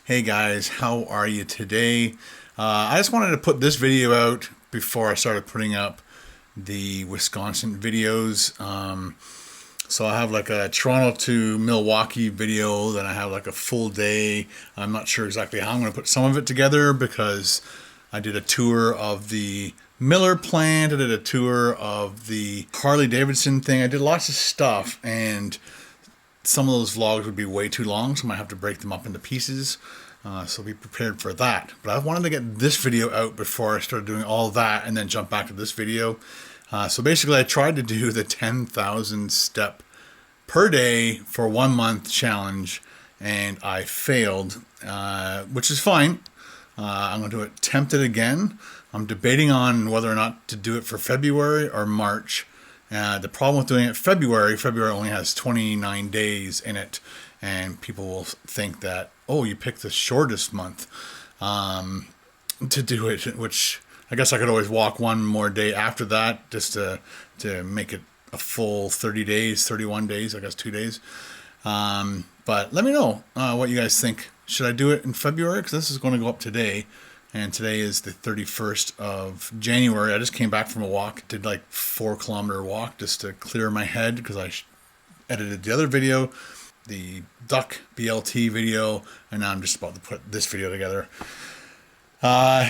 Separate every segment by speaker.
Speaker 1: Hey guys, how are you today? I just wanted to put this video out before I started putting up the Wisconsin videos. So I have like a Toronto to Milwaukee video, then I have like a full day. I'm not sure exactly how I'm going to put some of it together because I did a tour of the Miller plant, I did a tour of the Harley Davidson thing. I did lots of stuff, and some of those vlogs would be way too long, so I might have to break them up into pieces. So be prepared for that. But I wanted to get this video out before I started doing all that and then jump back to this video. So basically I tried to do the 10,000 step per day for 1 month challenge, and I failed, which is fine. I'm going to attempt it again. I'm debating on whether or not to do it for February or March. The problem with doing it February only has 29 days in it, and people will think that, oh, you picked the shortest month to do it, which I guess I could always walk one more day after that just to make it a full 30 days, 31 days, I guess 2 days. But let me know what you guys think. Should I do it in February? Because this is going to go up today. And today is the 31st of January. I just came back from a walk. Did like 4-kilometer walk just to clear my head because I edited the other video, the duck BLT video, and now I'm just about to put this video together.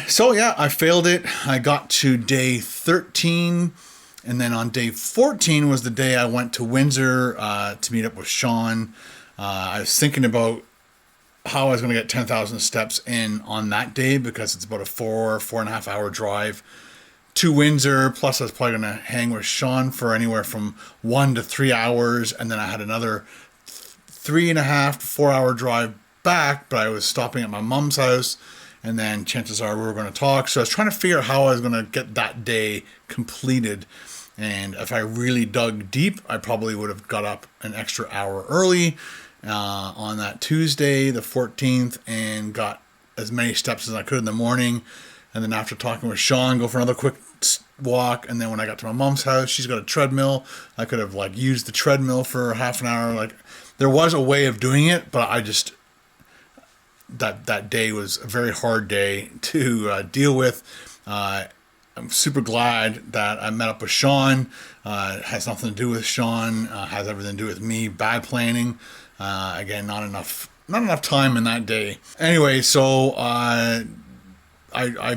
Speaker 1: So yeah, I failed it. I got to day 13, and then on day 14 was the day I went to Windsor to meet up with Sean. I was thinking about how I was going to get 10,000 steps in on that day because it's about a 4.5 hour drive to Windsor. Plus I was probably going to hang with Sean for anywhere from 1 to 3 hours. And then I had another 3.5 to 4 hour drive back, but I was stopping at my mom's house. And then chances are we were going to talk. So I was trying to figure out how I was going to get that day completed. And if I really dug deep, I probably would have got up an extra hour early on that Tuesday, the 14th, and got as many steps as I could in the morning. And then after talking with Sean, go for another quick walk. And then when I got to my mom's house, she's got a treadmill. I could have like used the treadmill for half an hour. Like there was a way of doing it, but I just, that day was a very hard day to deal with. I'm super glad that I met up with Sean. It has nothing to do with Sean. Has everything to do with me. Bad planning. Again, not enough time in that day. Anyway, so I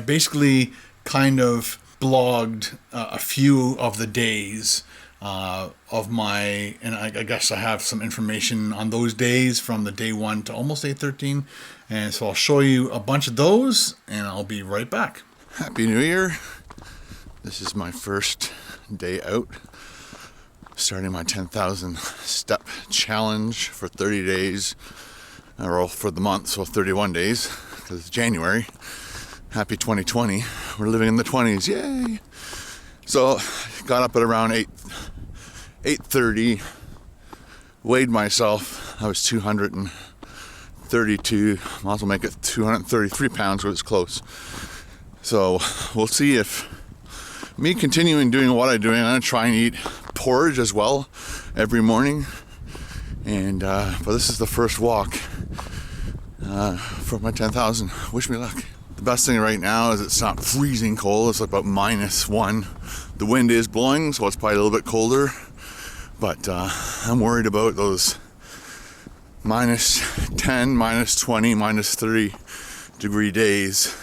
Speaker 1: basically kind of blogged a few of the days of my, and I guess I have some information on those days from the day 1 to almost day 13. And so I'll show you a bunch of those, and I'll be right back. Happy New Year. This is my first day out, starting my 10,000 step challenge for 30 days, or for the month, so 31 days, because it's January. Happy 2020. We're living in the 20s, yay! So, got up at around 8:30, weighed myself. I was 232, might as well make it 233 pounds, but it's close. So, we'll see if me continuing doing what I'm doing. I'm going to try and eat porridge as well every morning. And but this is the first walk for my 10,000. Wish me luck. The best thing right now is it's not freezing cold. It's about -1. The wind is blowing, so it's probably a little bit colder. But I'm worried about those -10, -20, -30 degree days.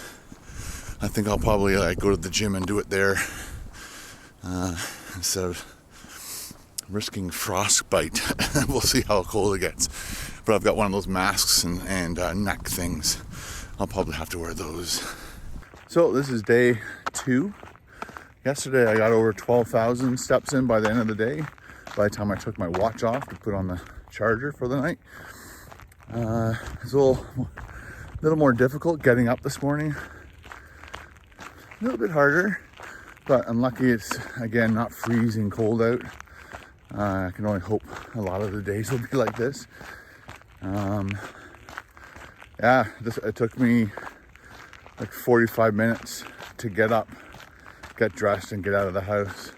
Speaker 1: I think I'll probably go to the gym and do it there instead of risking frostbite. We'll see how cold it gets. But I've got one of those masks and neck things. I'll probably have to wear those. So this is day 2. Yesterday I got over 12,000 steps in by the end of the day. By the time I took my watch off to put on the charger for the night. It's a little more difficult getting up this morning. A little bit harder, but I'm lucky it's, again, not freezing cold out. I can only hope a lot of the days will be like this. It took me like 45 minutes to get up, get dressed, and get out of the house.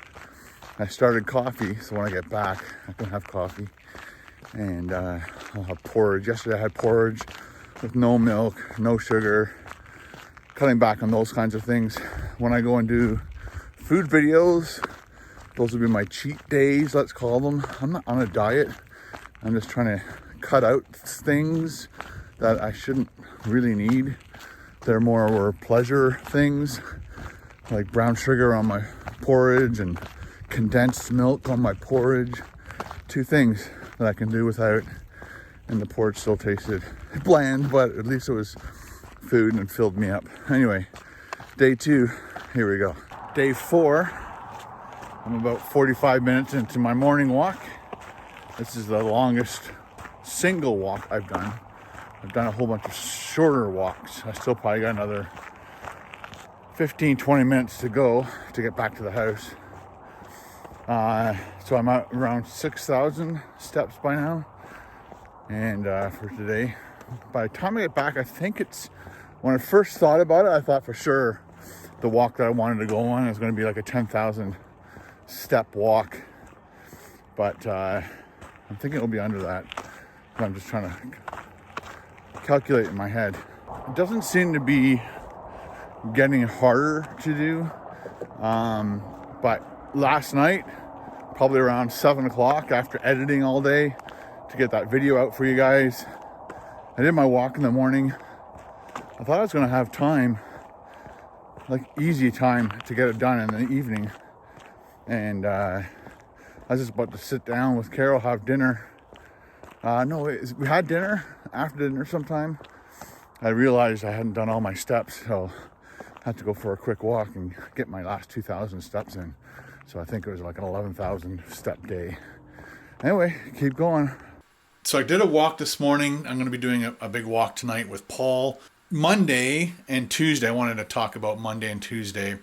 Speaker 1: I started coffee, so when I get back, I can have coffee. And I'll have porridge. Yesterday I had porridge with no milk, no sugar, cutting back on those kinds of things. When I go and do food videos, those will be my cheat days, let's call them. I'm not on a diet. I'm just trying to cut out things that I shouldn't really need. They're more pleasure things, like brown sugar on my porridge and condensed milk on my porridge. Two things that I can do without, and the porridge still tasted bland, but at least it was food and filled me up. Anyway, day 2, here we go. Day 4, I'm about 45 minutes into my morning walk. This is the longest single walk I've done. I've done a whole bunch of shorter walks. I still probably got another 15-20 minutes to go to get back to the house. So I'm at around 6,000 steps by now. And for today, by the time I get back, I think it's, when I first thought about it, I thought for sure the walk that I wanted to go on is going to be like a 10,000 step walk. But I'm thinking it'll be under that. I'm just trying to calculate in my head. It doesn't seem to be getting harder to do. But last night, probably around 7 o'clock, after editing all day to get that video out for you guys, I did my walk in the morning. I thought I was going to have time, like easy time, to get it done in the evening. And I was just about to sit down with Carol, have dinner. We had dinner, after dinner sometime. I realized I hadn't done all my steps, so I had to go for a quick walk and get my last 2,000 steps in. So I think it was like an 11,000 step day. Anyway, keep going. So I did a walk this morning. I'm going to be doing a big walk tonight with Paul. Monday and Tuesday, I wanted to talk about Monday and Tuesday.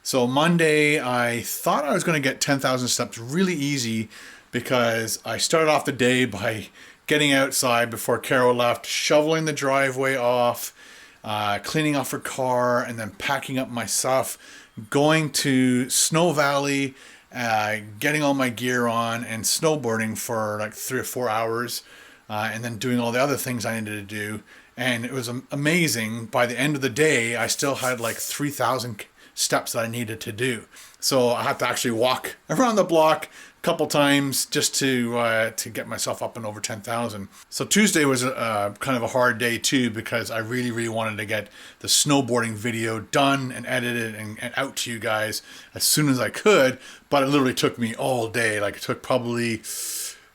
Speaker 1: So Monday, I thought I was going to get 10,000 steps really easy because I started off the day by getting outside before Carol left, shoveling the driveway off, cleaning off her car, and then packing up my stuff, going to Snow Valley, getting all my gear on, and snowboarding for like 3 or 4 hours, and then doing all the other things I needed to do. And it was amazing. By the end of the day, I still had like 3,000 steps that I needed to do. So I had to actually walk around the block a couple times just to get myself up and over 10,000. So Tuesday was kind of a hard day too, because I really wanted to get the snowboarding video done and edited and out to you guys as soon as I could. But it literally took me all day. Like it took probably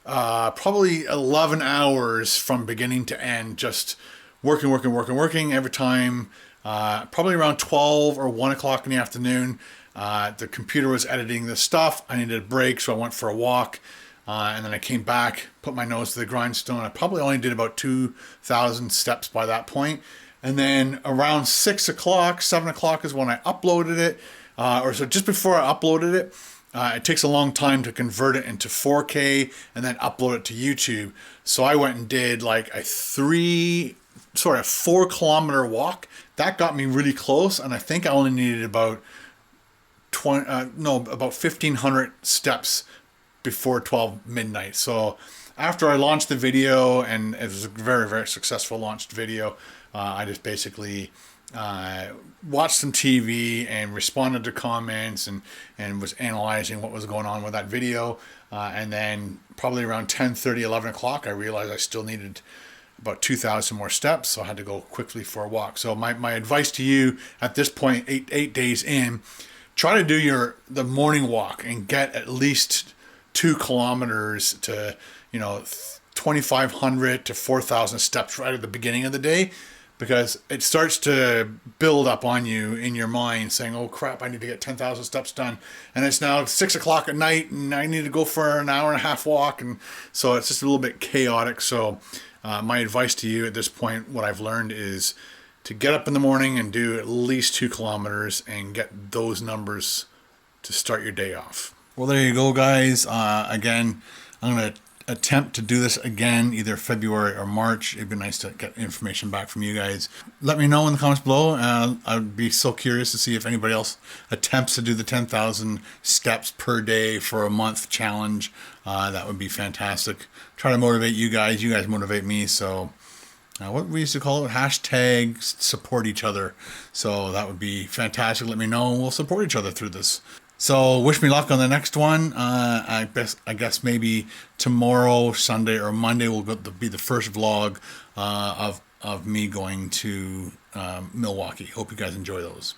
Speaker 1: 11 hours from beginning to end, just working every time. Probably around 12 or 1 o'clock in the afternoon, the computer was editing the stuff. I needed a break, so I went for a walk, and then I came back, put my nose to the grindstone. I probably only did about 2,000 steps by that point. And then around 6 o'clock, 7 o'clock is when I uploaded it, or so just before I uploaded it. It takes a long time to convert it into 4K and then upload it to YouTube. So I went and did like a 4-kilometer walk. That got me really close, and I think I only needed about 1,500 steps before 12 midnight. So after I launched the video, and it was a very successful launched video, I just basically watched some TV and responded to comments and was analyzing what was going on with that video. And then probably around 10:30, 11 o'clock, I realized I still needed about 2,000 more steps, so I had to go quickly for a walk. So my advice to you at this point, eight days in, try to do the morning walk and get at least 2 kilometers to 2,500 to 4,000 steps right at the beginning of the day, because it starts to build up on you in your mind saying, oh crap, I need to get 10,000 steps done. And it's now 6 o'clock at night and I need to go for an hour and a half walk. And so it's just a little bit chaotic. So my advice to you at this point, what I've learned is to get up in the morning and do at least 2 kilometers and get those numbers to start your day off. Well, there you go, guys. Again, I'm going to attempt to do this again either February or March. It'd be nice to get information back from you guys. Let me know in the comments below. I'd be so curious to see if anybody else attempts to do the 10,000 steps per day for a month challenge. That would be fantastic. Try to motivate you guys. You guys motivate me. So what we used to call it, hashtag support each other. So that would be fantastic. Let me know, and we'll support each other through this. So wish me luck on the next one. I guess maybe tomorrow, Sunday or Monday will be the first vlog of me going to Milwaukee. Hope you guys enjoy those.